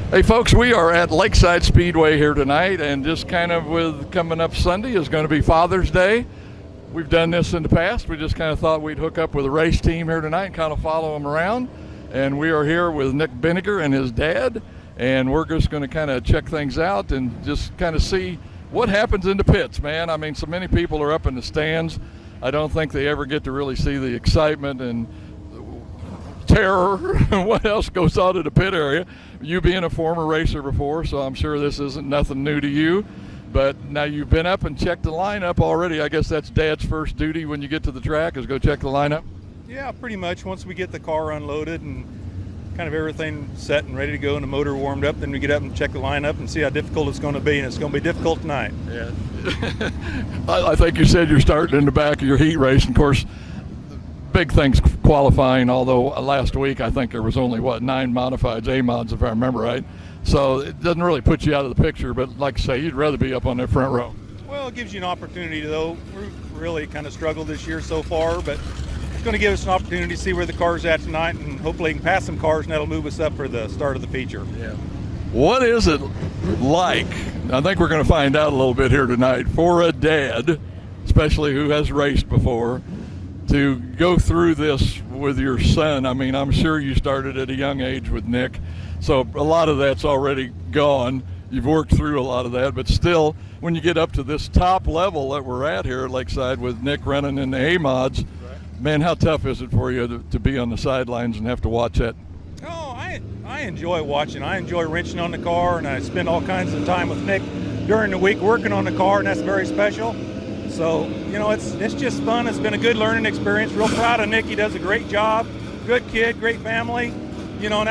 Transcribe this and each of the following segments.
Hey folks, we are at Lakeside Speedway here tonight, and just kind of with coming up Sunday is going to be Father's Day. We've done this in the past. We just kind of thought we'd hook up with a race team here tonight and kind of follow them around. And we are here with Nick Bidinger and his dad, and we're just going to kind of check things out and just kind of see what happens in the pits, man. I mean, so many people are up in the stands. I don't think they ever get to really see the excitement and terror and what else goes on in the pit area. You being a former racer before, so I'm sure this isn't nothing new to you. But now you've been up and checked the lineup already. I guess that's Dad's first duty when you get to the track is go check the lineup. Yeah, pretty much. Once we get the car unloaded and kind of everything set and ready to go and the motor warmed up, then we get up and check the lineup and see how difficult it's going to be, and it's going to be difficult tonight. Yeah. I think you said you're starting in the back of your heat race, and of course, big things qualifying, although last week I think there was only, 9 modifieds, A-mods if I remember right. So it doesn't really put you out of the picture, but like I say, you'd rather be up on that front row. Well, it gives you an opportunity, though. We've really kind of struggled this year so far, but it's going to give us an opportunity to see where the car's at tonight, and hopefully we can pass some cars, and that'll move us up for the start of the feature. Yeah. What is it like? I think we're going to find out a little bit here tonight for a dad, especially who has raced before, to go through this with your son. I mean, I'm sure you started at a young age with Nick, so a lot of that's already gone. You've worked through a lot of that, but still, when you get up to this top level that we're at here at Lakeside with Nick running in the A-mods, right, man, how tough is it for you to be on the sidelines and have to watch that? Oh, I enjoy watching. I enjoy wrenching on the car, and I spend all kinds of time with Nick during the week working on the car, and that's very special. So, you know, it's just fun. It's been a good learning experience. Real proud of Nick. He does a great job. Good kid, great family. You know, and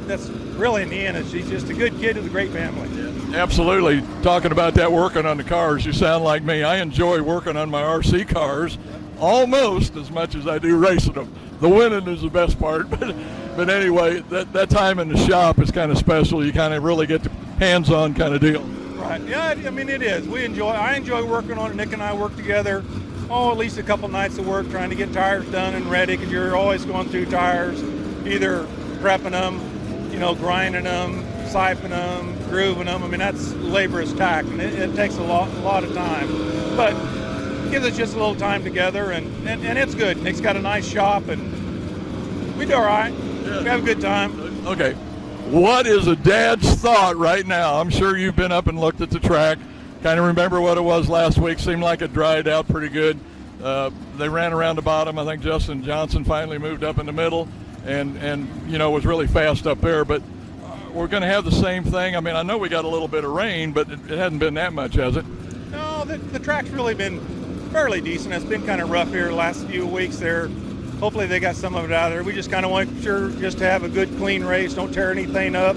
that's really in the end, he's just a good kid with a great family. Yeah, absolutely. Talking about that working on the cars, you sound like me. I enjoy working on my RC cars almost as much as I do racing them. The winning is the best part, but anyway, that time in the shop is kind of special. You kind of really get the hands-on kind of deal. Right. Yeah, I mean, it is. I enjoy working on it. Nick and I work together, at least a couple nights of work trying to get tires done and ready, because you're always going through tires, either prepping them, grinding them, siphoning them, grooving them. I mean, that's laborious tack, and it takes a lot of time. But it gives us just a little time together, and it's good. Nick's got a nice shop, and we do all right. Yeah. We have a good time. Okay. What is a dad's thought right now? I'm sure you've been up and looked at the track. Kind of remember what it was last week. Seemed like it dried out pretty good. They ran around the bottom. I think Justin Johnson finally moved up in the middle and was really fast up there. But we're going to have the same thing. I mean, I know we got a little bit of rain, but it hasn't been that much, has it? No, the track's really been fairly decent. It's been kind of rough here the last few weeks there. Hopefully they got some of it out of there. We just kind of want just to have a good, clean race. Don't tear anything up.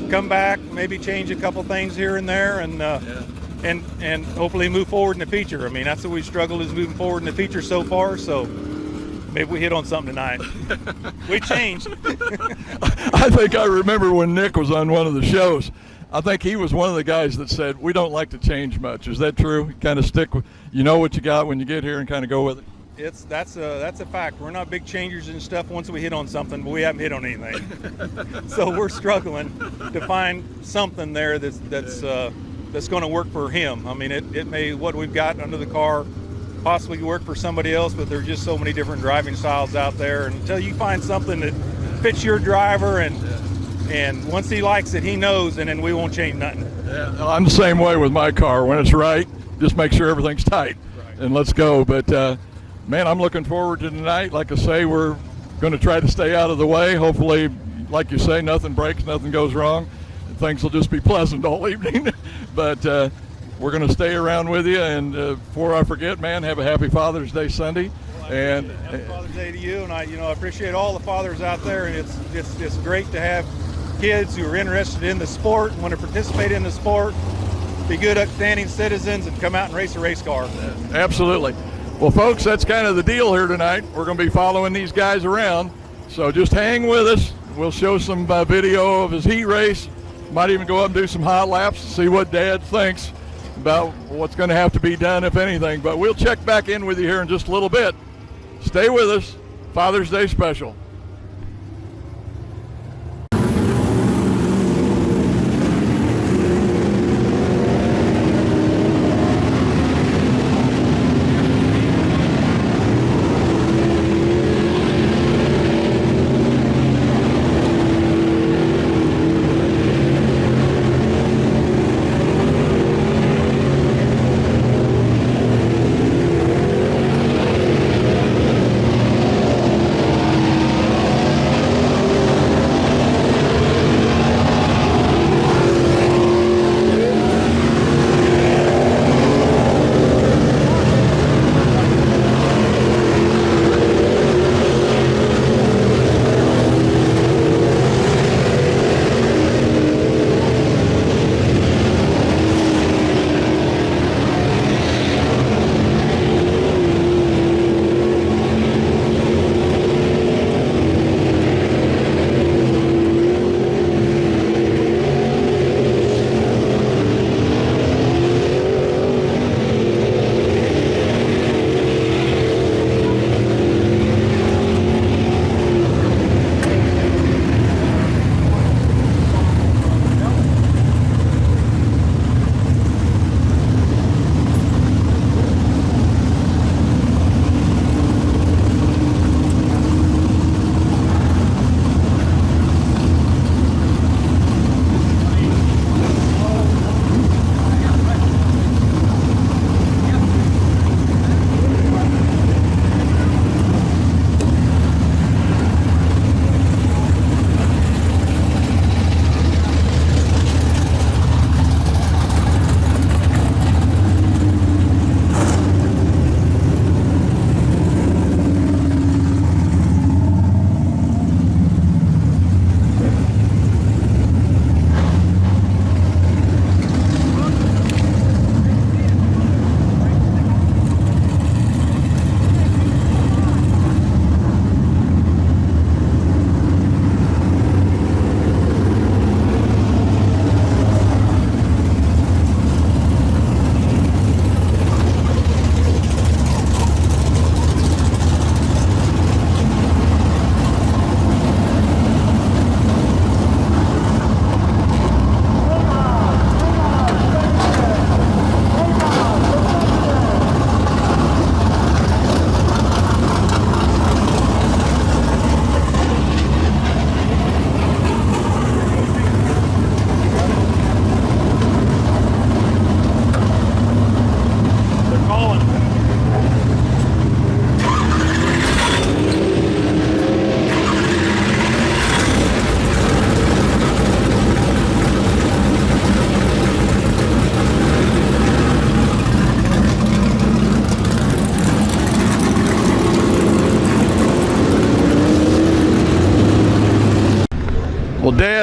Come back, maybe change a couple things here and there, and hopefully move forward in the feature. I mean, that's what we've struggled, is moving forward in the feature so far. So maybe we hit on something tonight. We changed. I think I remember when Nick was on one of the shows. I think he was one of the guys that said, we don't like to change much. Is that true? Kind of stick with, what you got when you get here and kind of go with it? That's a fact. We're not big changers and stuff once we hit on something, but we haven't hit on anything. So we're struggling to find something there that's going to work for him. I mean, it may, what we've got under the car possibly work for somebody else, but there's just so many different driving styles out there. And until you find something that fits your driver and once he likes it, he knows, and then we won't change nothing. Yeah, I'm the same way with my car. When it's right, just make sure everything's tight, right, and let's go. But man, I'm looking forward to tonight. Like I say, we're going to try to stay out of the way. Hopefully, like you say, nothing breaks, nothing goes wrong. Things will just be pleasant all evening. But we're going to stay around with you. And before I forget, man, have a happy Father's Day Sunday. Well, and happy Father's Day to you. And I appreciate all the fathers out there. And it's great to have kids who are interested in the sport, want to participate in the sport, be good, upstanding citizens, and come out and race a race car. Absolutely. Well, folks, that's kind of the deal here tonight. We're going to be following these guys around, so just hang with us. We'll show some video of his heat race. Might even go up and do some hot laps to see what Dad thinks about what's going to have to be done, if anything. But we'll check back in with you here in just a little bit. Stay with us. Father's Day special.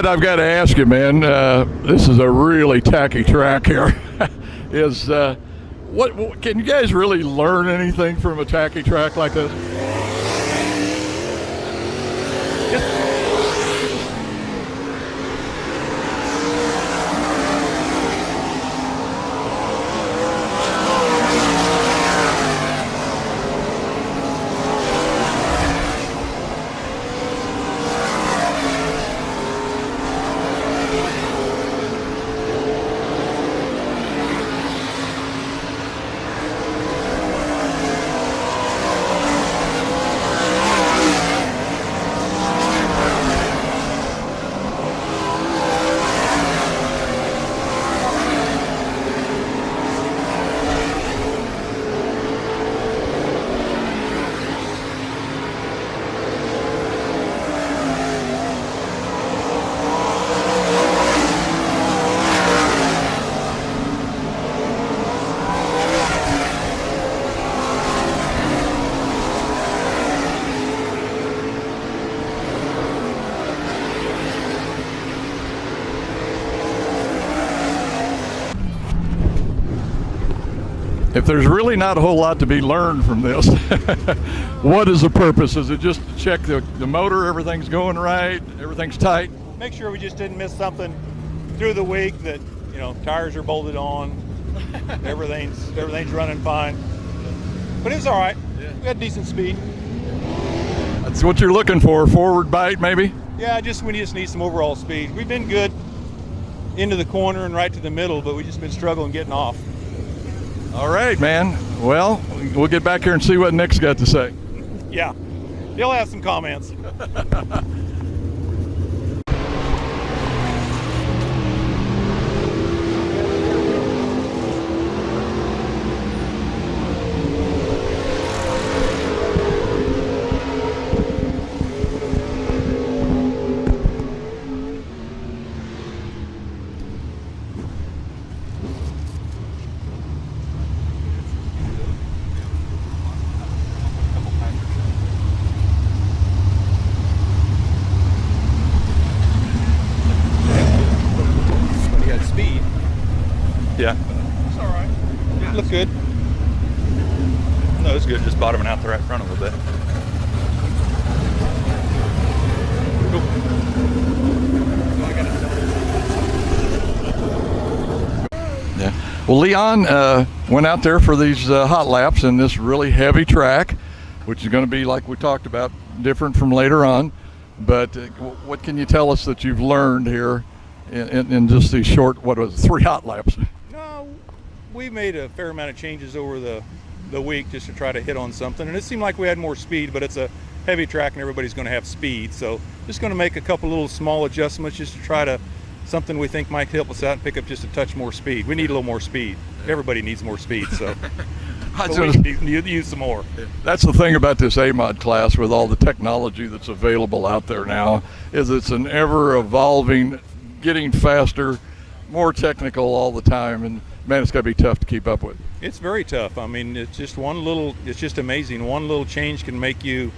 I've got to ask you, man. This is a really tacky track here. Is what can you guys really learn anything from a tacky track like this? If there's really not a whole lot to be learned from this, what is the purpose? Is it just to check the motor, everything's going right, everything's tight? Make sure we just didn't miss something through the week, that, you know, tires are bolted on, everything's running fine. But it's all right. Yeah. We had decent speed. That's what you're looking for, forward bite maybe? Yeah, we just need some overall speed. We've been good into the corner and right to the middle, but we've just been struggling getting off. All right, man. Well, we'll get back here and see what Nick's got to say. Yeah, he'll have some comments. Yeah. It's all right. Yeah, look good. No, it's good. Just bottoming out the right front a little bit. Cool. Yeah. Well, Leon went out there for these hot laps in this really heavy track, which is going to be, like we talked about, different from later on. But what can you tell us that you've learned here in just these short, 3 hot laps? We made a fair amount of changes over the week just to try to hit on something, and it seemed like we had more speed, but it's a heavy track and everybody's going to have speed, so just going to make a couple little small adjustments just to try to something we think might help us out and pick up just a touch more speed. We need a little more speed. Everybody needs more speed, so we need to use some more. That's the thing about this A-Mod class with all the technology that's available out there now, is it's an ever evolving, getting faster, more technical all the time, and man, it's got to be tough to keep up with. It's very tough. I mean, it's just amazing. One little change can make you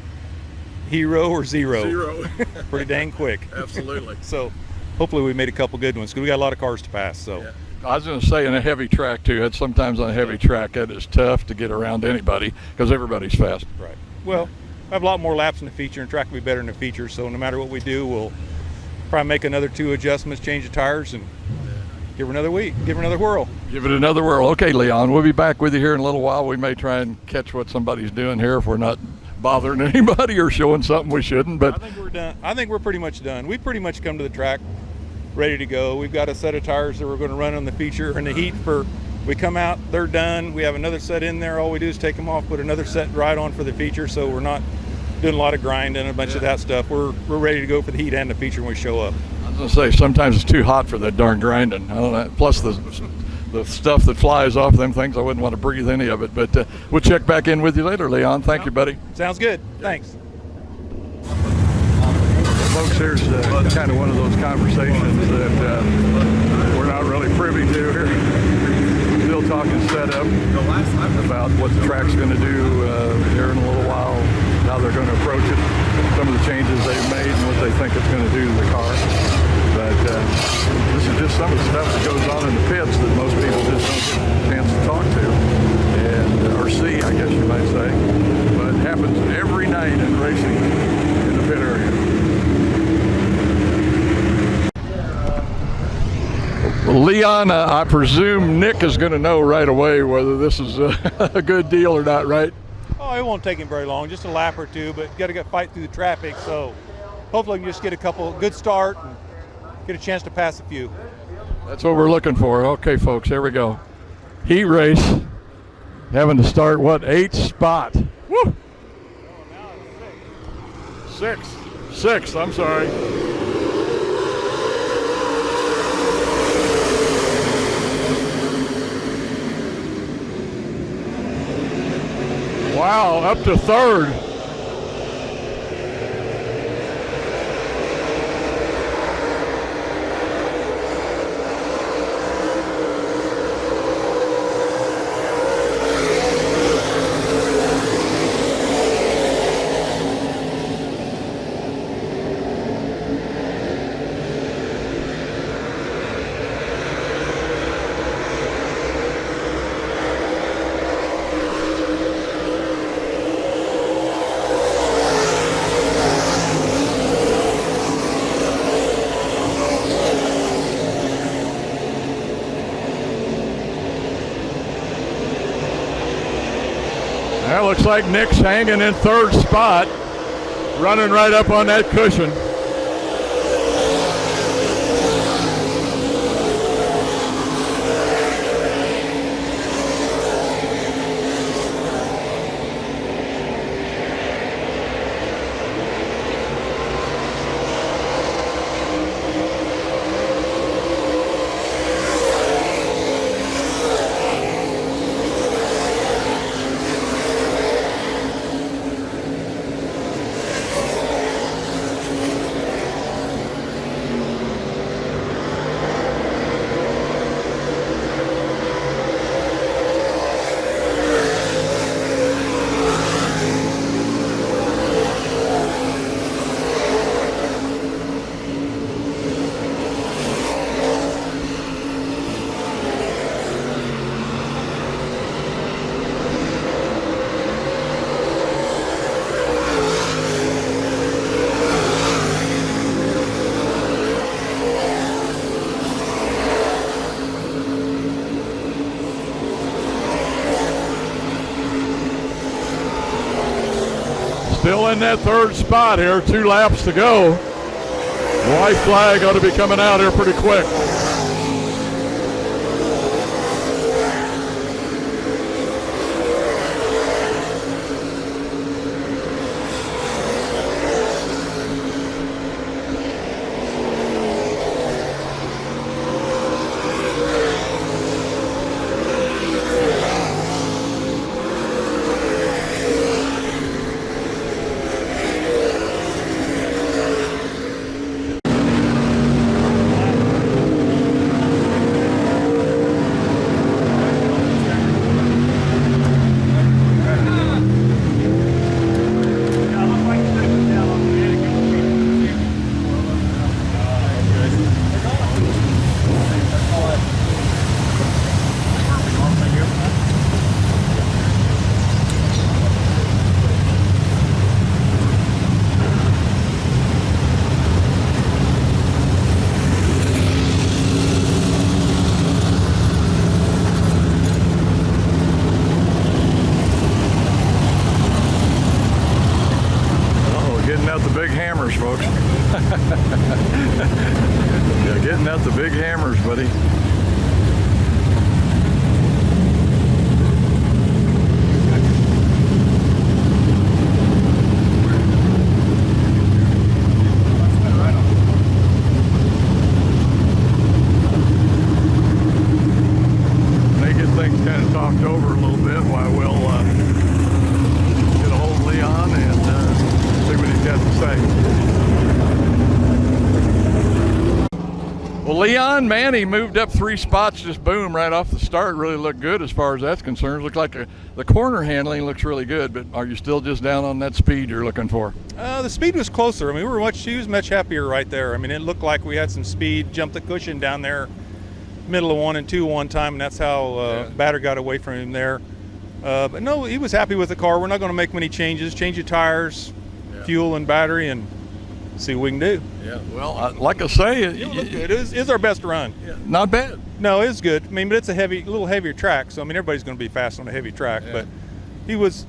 hero or zero. Pretty dang quick. Absolutely. So hopefully we made a couple good ones, because we got a lot of cars to pass. So yeah. I was going to say, in a heavy track too, it's sometimes on a heavy track it is tough to get around anybody because everybody's fast. Right. Well, I have a lot more laps in the feature, and track will be better in the feature, so no matter what we do, we'll probably make another 2 adjustments, change the tires, and give her another week, give her another whirl. Give it another whirl. Okay, Leon, we'll be back with you here in a little while. We may try and catch what somebody's doing here if we're not bothering anybody or showing something we shouldn't. But I think we're done. I think we're pretty much done. We've pretty much come to the track ready to go. We've got a set of tires that we're going to run on the feature and the heat for. We come out, they're done. We have another set in there. All we do is take them off, put another set right on for the feature, so we're not doing a lot of grinding and a bunch of that stuff. We're ready to go for the heat and the feature when we show up. I was going to say, sometimes it's too hot for that darn grinding. I don't know. Plus the stuff that flies off them things, I wouldn't want to breathe any of it. But we'll check back in with you later, Leon. Thank you, buddy. Sounds good. Thanks. Folks, here's kind of one of those conversations that we're not really privy to here. Still talking setup about what the track's going to do here in a little while, how they're going to approach it, some of the changes they've made and what they think it's going to do to the car. But some of the stuff that goes on in the pits that most people just don't get a chance to talk to, and or see, I guess you might say. But it happens every night in racing in the pit area. Well, Leon, I presume Nick is going to know right away whether this is a good deal or not, right? Oh, it won't take him very long, just a lap or two, but got to fight through the traffic, so hopefully we can just get a good start and get a chance to pass a few. That's what we're looking for. Okay, folks, here we go. Heat race, having to start, what, 8th spot? Woo! Oh, now it's 6. 6, I'm sorry. Wow, up to 3rd. That looks like Nick's hanging in 3rd spot, running right up on that cushion. Still in that 3rd spot here, 2 laps to go. White flag ought to be coming out here pretty quick. Folks. Yeah, getting out the big hammers, buddy. They get things kind of talked over a little bit while we'll get a hold of Leon and see what he's got to say. Well, Leon, man, he moved up 3 spots, just boom, right off the start. Really looked good as far as that's concerned. Looked like the corner handling looks really good, but are you still just down on that speed you're looking for? The speed was closer. I mean, he was much happier right there. I mean, it looked like we had some speed, jumped the cushion down there middle of 1 and 2 one time, and that's how Batter got away from him there. But no, he was happy with the car. We're not going to make many changes. Change the tires, fuel, and battery, and see what we can do. Yeah. Well, like I say, It looked good. It's our best run. Yeah, not bad. No, it's good. I mean, but it's a little heavier track. So I mean, everybody's going to be fast on a heavy track. Yeah. But he was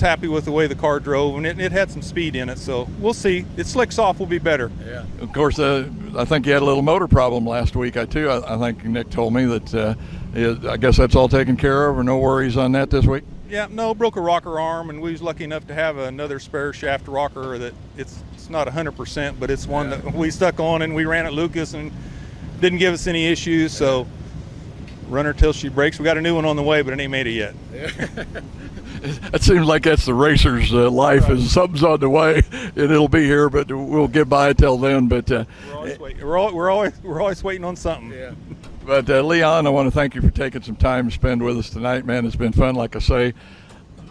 happy with the way the car drove, and it had some speed in it. So we'll see. It slicks off. Will be better. Yeah. Of course, I think you had a little motor problem last week. I think Nick told me that. I guess that's all taken care of, or no worries on that this week. Yeah, no, broke a rocker arm, and we was lucky enough to have another spare shaft rocker that it's not 100%, but it's one that we stuck on, and we ran at Lucas and didn't give us any issues. So run her till she breaks. We got a new one on the way, but it ain't made it yet. It seems like that's the racer's life. Is something's on the way, and it'll be here, but we'll get by till then. But we're always waiting. We're always waiting on something. Yeah. But Leon, I want to thank you for taking some time to spend with us tonight, man. It's been fun. Like I say,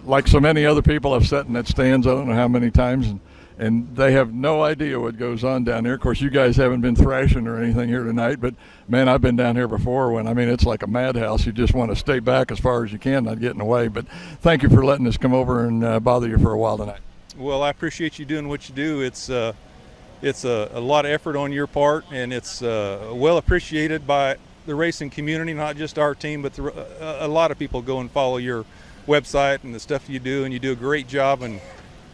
like so many other people, I've sat in that stands I don't know how many times, and they have no idea what goes on down there. Of course, you guys haven't been thrashing or anything here tonight, but man, I've been down here before when, I mean, it's like a madhouse. You just want to stay back as far as you can, not getting away. But thank you for letting us come over and bother you for a while tonight. Well, I appreciate you doing what you do. It's a lot of effort on your part, and it's well appreciated by the racing community, not just our team, but a lot of people go and follow your website and the stuff you do, and you do a great job, and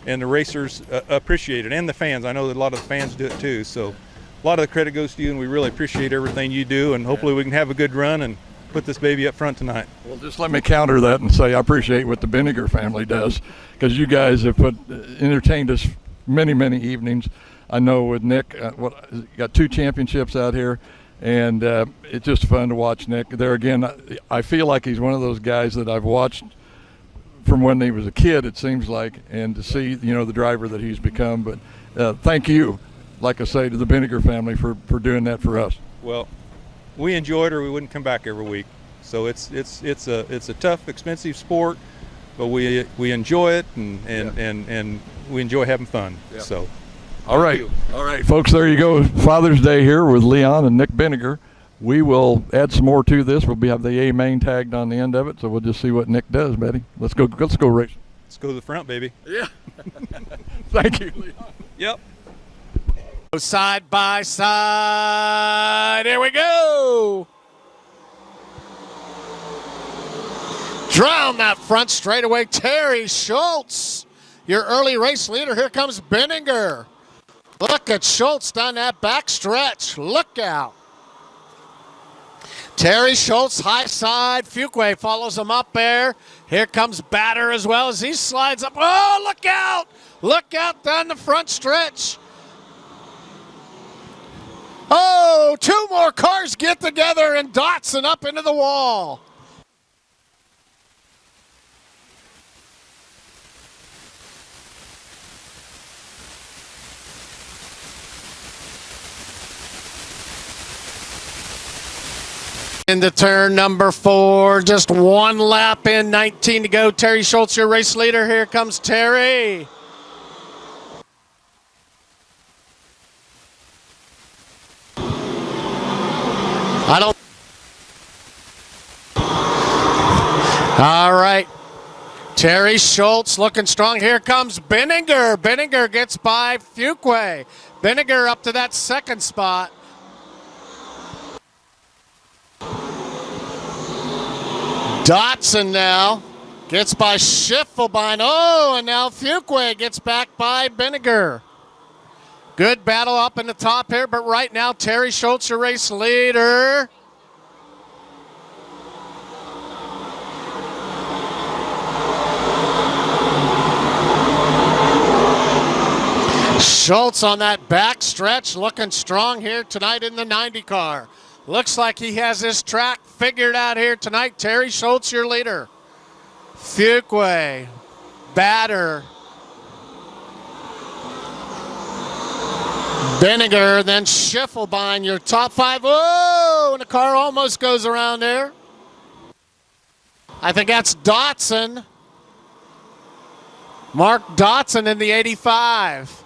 the racers appreciate it, and the fans. I know that a lot of the fans do it too, so a lot of the credit goes to you, and we really appreciate everything you do, and hopefully we can have a good run and put this baby up front tonight. Well, just let me counter that and say I appreciate what the Bidinger family does, because you guys have entertained us many, many evenings. I know with Nick, got 2 championships out here, and it's just fun to watch Nick. There again, I feel like he's one of those guys that I've watched from when he was a kid, it seems like, and to see, the driver that he's become. But thank you, like I say, to the Bidinger family for doing that for us. Well, we enjoy it, or we wouldn't come back every week. So it's a tough, expensive sport, but we enjoy it, and we enjoy having fun. Yeah. So. All right, folks, there you go. Father's Day here with Leon and Nick Bidinger. We will add some more to this. We'll have the A main tagged on the end of it, so we'll just see what Nick does, Betty. Let's go race. Let's go to the front, baby. Yeah. Thank you, Leon. Yep. Side by side. Here we go. Drown that front straightaway. Terry Schultz, your early race leader. Here comes Bidinger. Look at Schultz down that back stretch. Look out. Terry Schultz, high side. Fuqua follows him up there. Here comes Batter as well as he slides up. Oh, look out. Look out down the front stretch. Oh, 2 more cars get together and Dotson up into the wall. Into turn number 4, just 1 lap in, 19 to go. Terry Schultz, your race leader. Here comes Terry. All right. Terry Schultz looking strong. Here comes Bidinger. Bidinger gets by Fuqua. Bidinger up to that 2nd spot. Dotson now gets by Schiffelbein. Oh, and now Fuqua gets back by Bidinger. Good battle up in the top here, but right now Terry Schultz, your race leader. Schultz on that back stretch looking strong here tonight in the 90 car. Looks like he has this track figured out here tonight. Terry Schultz, your leader. Fuqua, Batter, Bidinger, then Schiffelbein, your top 5. Oh, and the car almost goes around there. I think that's Dotson. Mark Dotson in the 85.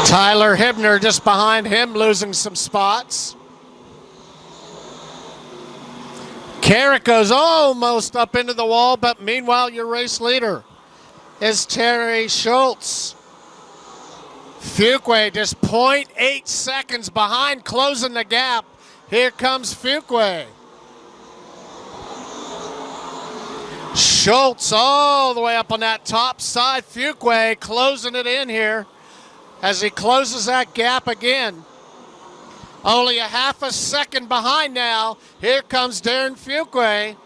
Tyler Hibner just behind him, losing some spots. Carrick goes almost up into the wall, but meanwhile your race leader is Terry Schultz. Fuqua just 0.8 seconds behind, closing the gap. Here comes Fuqua. Schultz all the way up on that top side. Fuqua closing it in here as he closes that gap again. Only a half a second behind now. Here comes Darren Fuqua.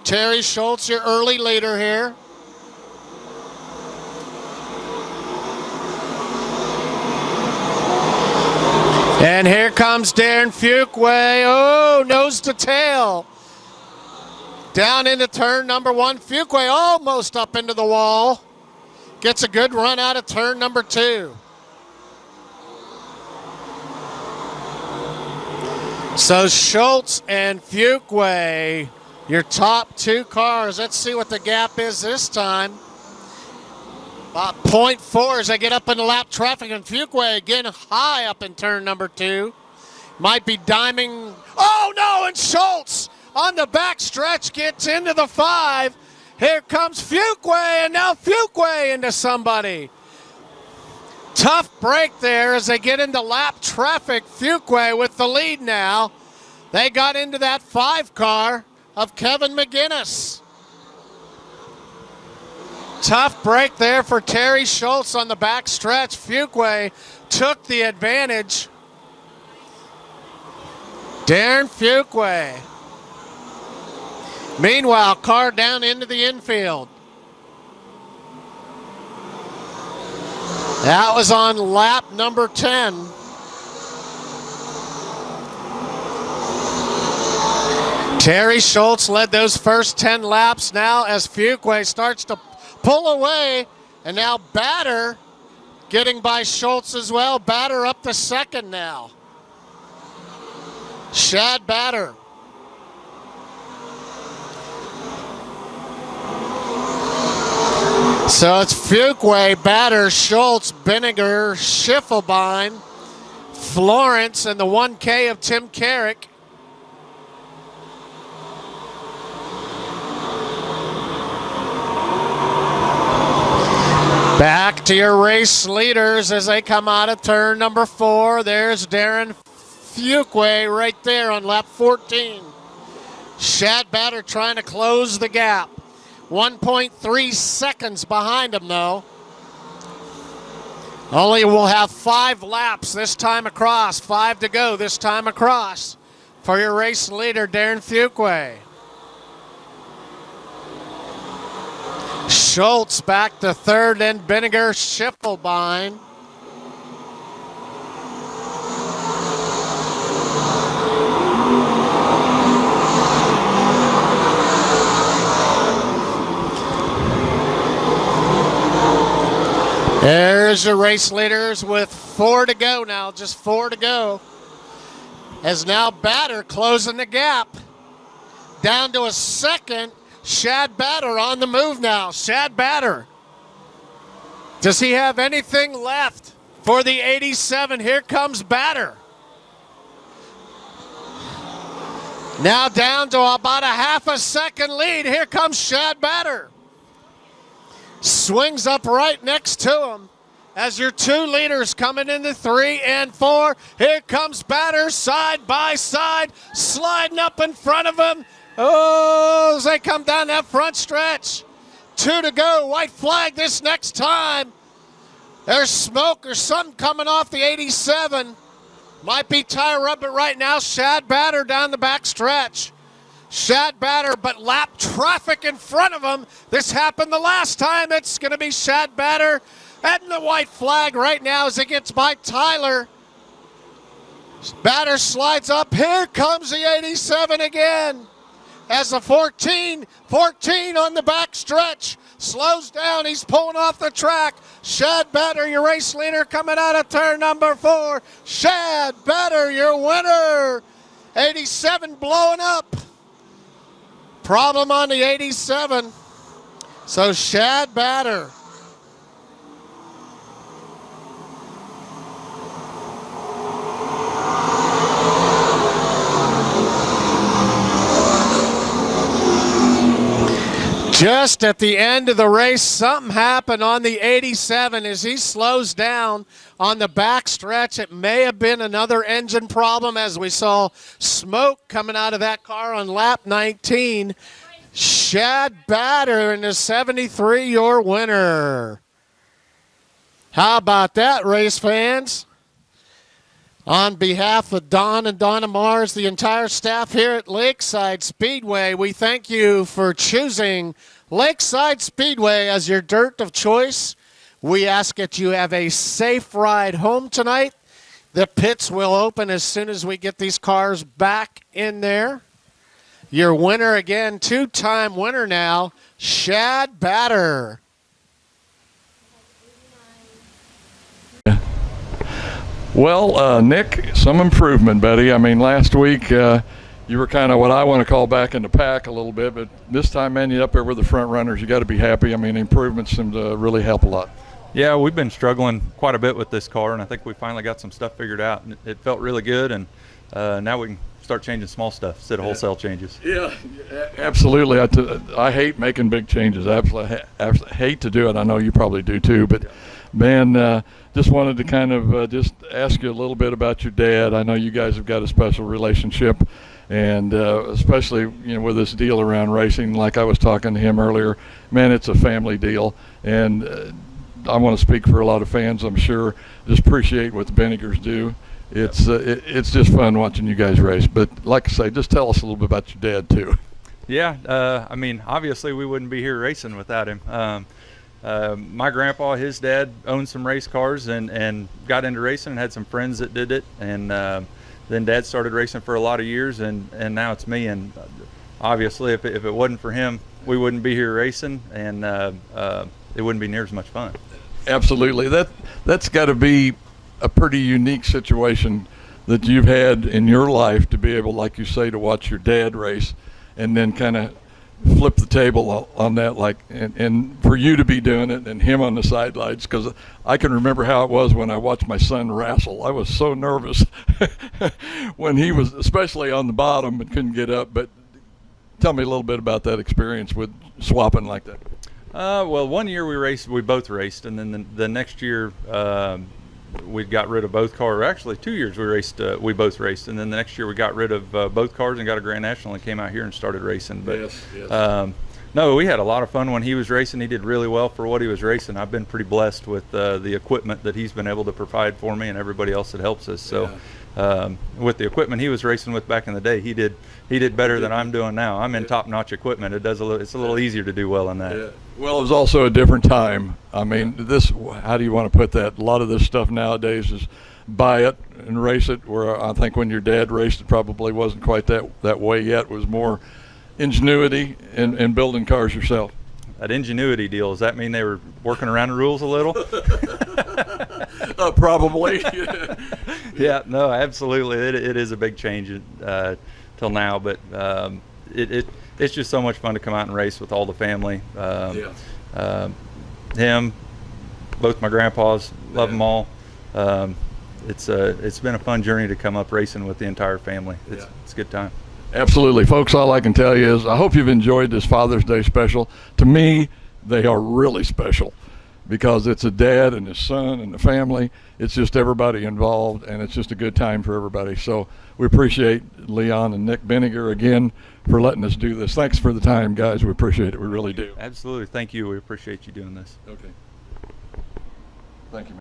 Terry Schultz, your early leader here. And here comes Darren Fuqua. Oh, nose to tail. Down into turn number 1. Fuqua almost up into the wall. Gets a good run out of turn number 2. So Schultz and Fuqua, your top 2 cars. Let's see what the gap is this time. About 0.4 as they get up into lap traffic, and Fuqua again high up in turn number 2. Might be diming. Oh no, and Schultz on the back stretch gets into the 5. Here comes Fuqua, and now Fuqua into somebody. Tough break there as they get into lap traffic. Fuqua with the lead now. They got into that 5 car of Kevin McGinnis. Tough break there for Terry Schultz on the back stretch. Fuqua took the advantage. Darren Fuqua. Meanwhile, car down into the infield. That was on lap number 10. Terry Schultz led those first 10 laps now as Fuqua starts to pull away, and now Batter getting by Schultz as well. Batter up to second now. Shad Batter. So it's Fuqua, Batter, Schultz, Bidinger, Schiffelbein, Florence, and the 1K of Tim Carrick. Back to your race leaders as they come out of turn number 4. There's Darren Fuqua right there on lap 14. Shad Batter trying to close the gap. 1.3 seconds behind him, though. Only will have 5 laps this time across. 5 to go this time across for your race leader, Darren Fuqua. Schultz back to third, and Bidinger, Schiffelbein. There's your race leaders with 4 to go now, just 4 to go. As now Batter closing the gap. Down to a second. Shad Batter on the move now. Shad Batter. Does he have anything left for the 87? Here comes Batter. Now down to about a half a second lead. Here comes Shad Batter. Swings up right next to him as your 2 leaders coming into 3 and 4. Here comes Batter side by side, sliding up in front of him. Oh, as they come down that front stretch. 2 to go. White flag this next time. There's smoke or something coming off the 87. Might be tire rub, but right now Shad Batter down the back stretch. Shad Batter, but lap traffic in front of him. This happened the last time. It's going to be Shad Batter and the white flag right now as it gets by Tyler. Batter slides up. Here comes the 87 again. As the 14 on the back stretch slows down. He's pulling off the track. Shad Batter, your race leader, coming out of turn number 4. Shad Batter, your winner. 87 blowing up. Problem on the 87. So Shad Batter. Just at the end of the race, something happened on the 87 as he slows down on the back stretch. It may have been another engine problem as we saw smoke coming out of that car on lap 19. Shad Batter in the 73, your winner. How about that, race fans? On behalf of Don and Donna Mars, the entire staff here at Lakeside Speedway, we thank you for choosing Lakeside Speedway as your dirt of choice. We ask that you have a safe ride home tonight. The pits will open as soon as we get these cars back in there. Your winner again, two-time winner now, Shad Batter. Well, Nick, some improvement, buddy. I mean, last week you were kind of what I want to call back in the pack a little bit, but this time, man, you're up there with the front runners. You got to be happy. I mean, improvements seem to really help a lot. Yeah, we've been struggling quite a bit with this car, and I think we finally got some stuff figured out, and it felt really good, and now we can start changing small stuff instead of wholesale changes. Yeah, absolutely. I hate making big changes. Absolutely hate to do it. I know you probably do too, but man, just wanted to kind of just ask you a little bit about your dad. I know you guys have got a special relationship, and especially with this deal around racing, like I was talking to him earlier, man, it's a family deal, and I want to speak for a lot of fans, I'm sure, just appreciate what the Bidingers do. It's just fun watching you guys race. But like I say, just tell us a little bit about your dad too. Yeah, I mean, obviously we wouldn't be here racing without him. My grandpa, his dad, owned some race cars and got into racing and had some friends that did it. And then Dad started racing for a lot of years, and now it's me. And obviously, if it wasn't for him, we wouldn't be here racing, and it wouldn't be near as much fun. Absolutely. That's got to be a pretty unique situation that you've had in your life to be able, like you say, to watch your dad race and then kind of flip the table on that, like, and for you to be doing it and him on the sidelines, because I can remember how it was when I watched my son wrestle. I was so nervous when he was, especially on the bottom and couldn't get up. But tell me a little bit about that experience with swapping like that. Well, one year we both raced, and then the next year we got rid of both cars. Actually, 2 years we both raced, and then the next year we got rid of both cars and got a Grand National and came out here and started racing. But yes. No, we had a lot of fun when he was racing. He did really well for what he was racing. I've been pretty blessed with the equipment that he's been able to provide for me and everybody else that helps us. So with the equipment he was racing with back in the day, he did better than I'm doing now. I'm in top-notch equipment. It's a little easier to do well in that. Yeah. Well, it was also a different time. I mean, how do you want to put that? A lot of this stuff nowadays is buy it and race it, where I think when your dad raced, it probably wasn't quite that way yet. It was more ingenuity and building cars yourself. That ingenuity deal, does that mean they were working around the rules a little? Probably. Yeah, no, absolutely. It is a big change till now, but it's just so much fun to come out and race with all the family. Him, both my grandpas, love them all. It's been a fun journey to come up racing with the entire family. It's a good time. Absolutely. Folks, all I can tell you is I hope you've enjoyed this Father's Day special. To me, they are really special because it's a dad and his son and the family. It's just everybody involved, and it's just a good time for everybody. So we appreciate Leon and Nick Bidinger again for letting us do this. Thanks for the time, guys. We appreciate it. We really do. Absolutely. Thank you. We appreciate you doing this. Okay. Thank you, man.